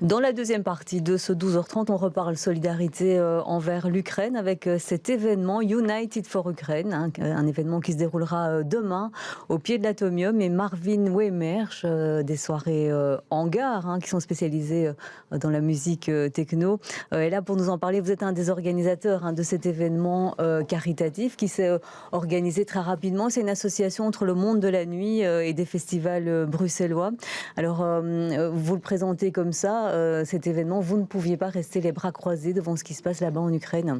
Dans la deuxième partie de ce 12h30, on reparle solidarité envers l'Ukraine avec cet événement United for Ukraine, un événement qui se déroulera demain au pied de l'Atomium. Et Marvin Weymerch, des soirées hangar qui sont spécialisées dans la musique techno, est là pour nous en parler. Vous êtes un des organisateurs de cet événement caritatif qui s'est organisé très rapidement. C'est une association entre le monde de la nuit et des festivals bruxellois. Alors, vous le présentez comme ça, cet événement, vous ne pouviez pas rester les bras croisés devant ce qui se passe là-bas en Ukraine.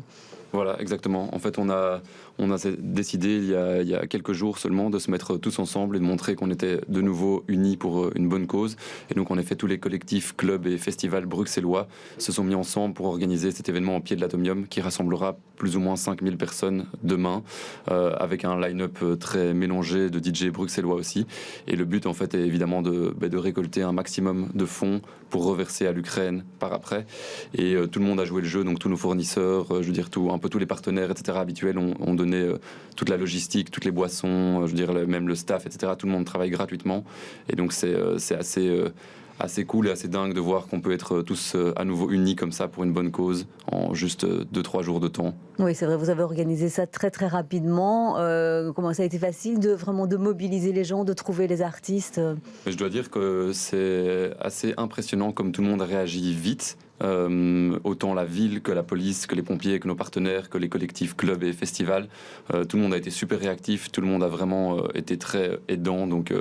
Voilà, exactement. En fait, on a décidé il y a quelques jours seulement de se mettre tous ensemble et de montrer qu'on était de nouveau unis pour une bonne cause. Et donc, en effet, tous les collectifs, clubs et festivals bruxellois se sont mis ensemble pour organiser cet événement au pied de l'Atomium qui rassemblera plus ou moins 5000 personnes demain, avec un line-up très mélangé de DJ bruxellois aussi. Et le but, en fait, est évidemment de récolter un maximum de fonds pour reverser à l'Ukraine par après. Et tout le monde a joué le jeu, donc tous nos fournisseurs, je veux dire un peu tous les partenaires, etc. habituels ont donné toute la logistique, toutes les boissons, je veux dire même le staff, etc. Tout le monde travaille gratuitement. Et donc c'est assez cool et assez dingue de voir qu'on peut être tous à nouveau unis comme ça pour une bonne cause en juste 2-3 jours de temps. Oui, c'est vrai, vous avez organisé ça très très rapidement. Comment ça a été facile de mobiliser les gens, de trouver les artistes? Je dois dire que c'est assez impressionnant comme tout le monde a réagi vite. Autant la ville que la police, que les pompiers, que nos partenaires, que les collectifs, clubs et festivals. Tout le monde a été super réactif, tout le monde a vraiment été très aidant, donc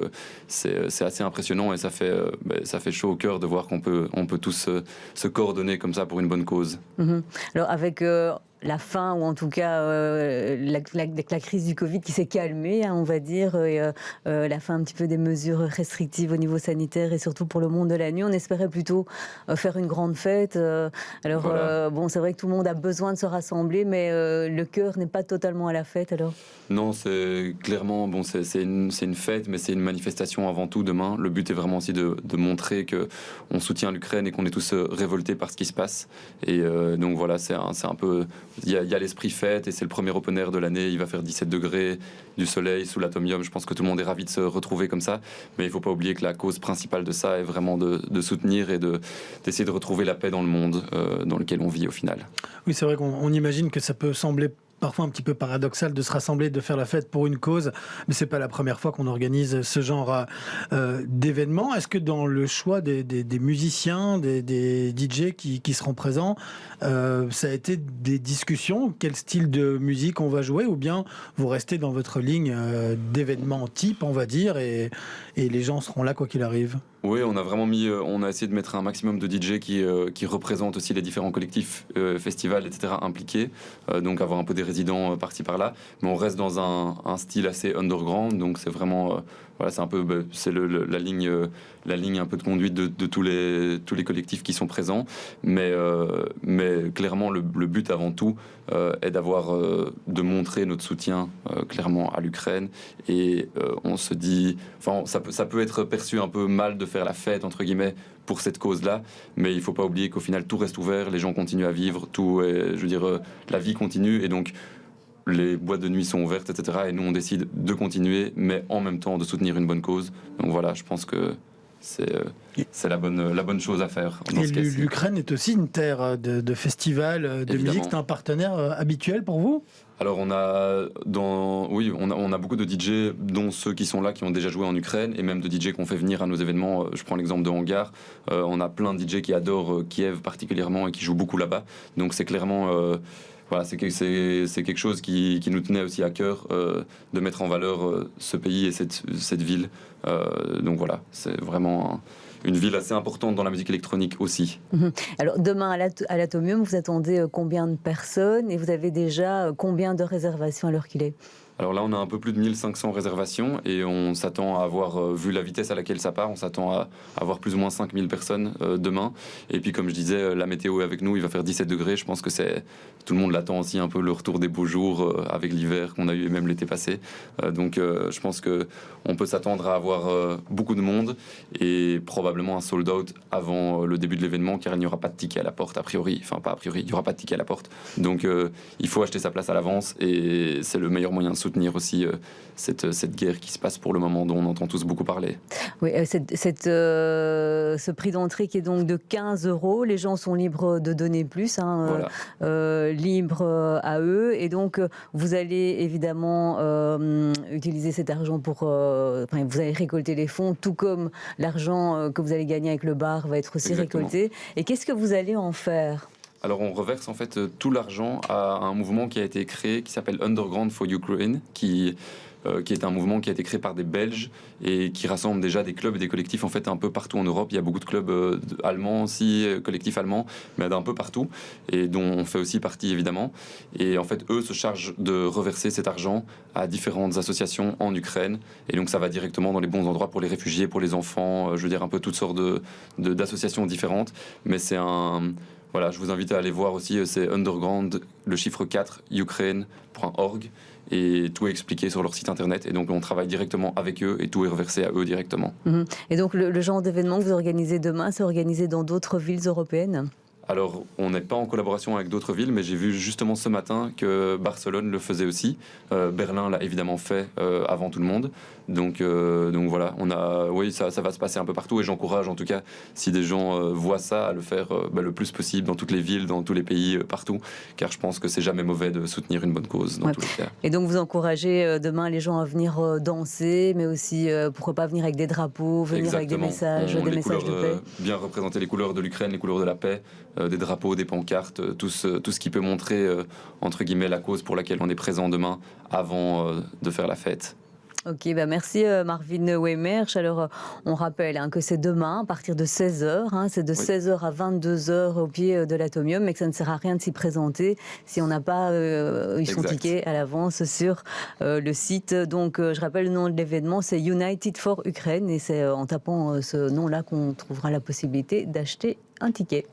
c'est assez impressionnant et ça fait chaud au cœur de voir qu'on peut tous se coordonner comme ça pour une bonne cause. Alors avec la fin, ou en tout cas la crise du Covid qui s'est calmée, on va dire, et la fin un petit peu des mesures restrictives au niveau sanitaire et surtout pour le monde de la nuit, on espérait plutôt faire une grande fête. Alors voilà. Bon, c'est vrai que tout le monde a besoin de se rassembler, mais le cœur n'est pas totalement à la fête alors. Non, c'est clairement, bon, c'est une fête, mais c'est une manifestation avant tout demain. Le but est vraiment aussi de montrer qu'on soutient l'Ukraine et qu'on est tous révoltés par ce qui se passe. Et donc voilà, c'est un peu... Il y a l'esprit fête et c'est le premier open air de l'année. Il va faire 17 degrés, du soleil sous l'Atomium. Je pense que tout le monde est ravi de se retrouver comme ça. Mais il ne faut pas oublier que la cause principale de ça est vraiment de soutenir et d'essayer de retrouver la paix dans le monde dans lequel on vit au final. Oui, c'est vrai qu'on imagine que ça peut sembler parfois un petit peu paradoxal de se rassembler, de faire la fête pour une cause, mais c'est pas la première fois qu'on organise ce genre d'événements. Est-ce que dans le choix des musiciens, des DJ qui seront présents, ça a été des discussions? Quel style de musique on va jouer, ou bien vous restez dans votre ligne d'événements type, on va dire, et les gens seront là quoi qu'il arrive? Oui, on a essayé de mettre un maximum de DJ qui représentent aussi les différents collectifs, festivals, etc. impliqués. Donc avoir un peu des résidents par-ci par-là. Mais on reste dans un style assez underground. Donc c'est vraiment, voilà, c'est un peu, c'est la ligne un peu de conduite de tous les collectifs qui sont présents. Mais clairement, le but avant tout est de montrer notre soutien clairement à l'Ukraine. Et on se dit, enfin, ça peut être perçu un peu mal de faire la fête entre guillemets pour cette cause-là, mais il faut pas oublier qu'au final tout reste ouvert, les gens continuent à vivre, je veux dire, la vie continue et donc les boîtes de nuit sont ouvertes, etc. Et nous on décide de continuer, mais en même temps de soutenir une bonne cause. Donc voilà, je pense que c'est la bonne chose à faire. Et l'Ukraine est aussi une terre de festivals, de Évidemment. musique. C'est un partenaire habituel pour vous? Alors on a beaucoup de DJ, dont ceux qui sont là, qui ont déjà joué en Ukraine, et même de DJ qu'on fait venir à nos événements. Je prends l'exemple de Hangar. On a plein de DJ qui adorent Kiev particulièrement et qui jouent beaucoup là-bas. Donc c'est clairement... Voilà, c'est quelque chose qui nous tenait aussi à cœur de mettre en valeur ce pays et cette ville. Donc voilà, c'est vraiment une ville assez importante dans la musique électronique aussi. Alors demain à l'Atomium, vous attendez combien de personnes et vous avez déjà combien de réservations à l'heure qu'il est? Alors là, on a un peu plus de 1500 réservations et on s'attend à avoir, vu la vitesse à laquelle ça part, on s'attend à avoir plus ou moins 5000 personnes demain. Et puis, comme je disais, la météo est avec nous, il va faire 17 degrés. Je pense que tout le monde l'attend aussi un peu, le retour des beaux jours avec l'hiver qu'on a eu et même l'été passé. Donc, je pense qu'on peut s'attendre à avoir beaucoup de monde et probablement un sold out avant le début de l'événement, car il n'y aura pas de ticket à la porte, a priori. Enfin, pas a priori, il n'y aura pas de ticket à la porte. Donc, il faut acheter sa place à l'avance et c'est le meilleur moyen de soutenir soutenir aussi cette guerre qui se passe pour le moment, dont on entend tous beaucoup parler. Oui, ce prix d'entrée qui est donc de 15 €, les gens sont libres de donner plus, libres à eux. Et donc, vous allez évidemment utiliser cet argent pour... vous allez récolter les fonds, tout comme l'argent que vous allez gagner avec le bar va être aussi récolté. Et qu'est-ce que vous allez en faire ? Alors on reverse en fait tout l'argent à un mouvement qui a été créé, qui s'appelle Underground for Ukraine, qui est un mouvement qui a été créé par des Belges et qui rassemble déjà des clubs et des collectifs en fait un peu partout en Europe. Il y a beaucoup de clubs allemands aussi, collectifs allemands, mais d'un peu partout, et dont on fait aussi partie évidemment. Et en fait, eux se chargent de reverser cet argent à différentes associations en Ukraine. Et donc ça va directement dans les bons endroits pour les réfugiés, pour les enfants, je veux dire un peu toutes sortes d'associations différentes. Mais c'est un... Voilà, je vous invite à aller voir aussi, c'est Underground, le chiffre 4, ukraine.org, et tout est expliqué sur leur site internet. Et donc on travaille directement avec eux et tout est reversé à eux directement. Et donc le genre d'événement que vous organisez demain, c'est organisé dans d'autres villes européennes ? Alors, on n'est pas en collaboration avec d'autres villes, mais j'ai vu justement ce matin que Barcelone le faisait aussi. Berlin l'a évidemment fait avant tout le monde. Donc voilà, oui, ça va se passer un peu partout. Et j'encourage en tout cas, si des gens voient ça, à le faire le plus possible dans toutes les villes, dans tous les pays, partout. Car je pense que c'est jamais mauvais de soutenir une bonne cause dans tous les cas. Et donc vous encouragez demain les gens à venir danser, mais aussi pourquoi pas venir avec des drapeaux, venir avec des messages de paix. Bien représenter les couleurs de l'Ukraine, les couleurs de la paix. Des drapeaux, des pancartes, tout ce qui peut montrer, entre guillemets, la cause pour laquelle on est présent demain avant de faire la fête. Ok, merci Marvin Weymerch. Alors, on rappelle que c'est demain à partir de 16h. C'est de 16h à 22h au pied de l'Atomium, mais que ça ne sert à rien de s'y présenter si on n'a pas eu son ticket à l'avance sur le site. Donc, je rappelle le nom de l'événement, c'est United for Ukraine, et c'est en tapant ce nom-là qu'on trouvera la possibilité d'acheter un ticket.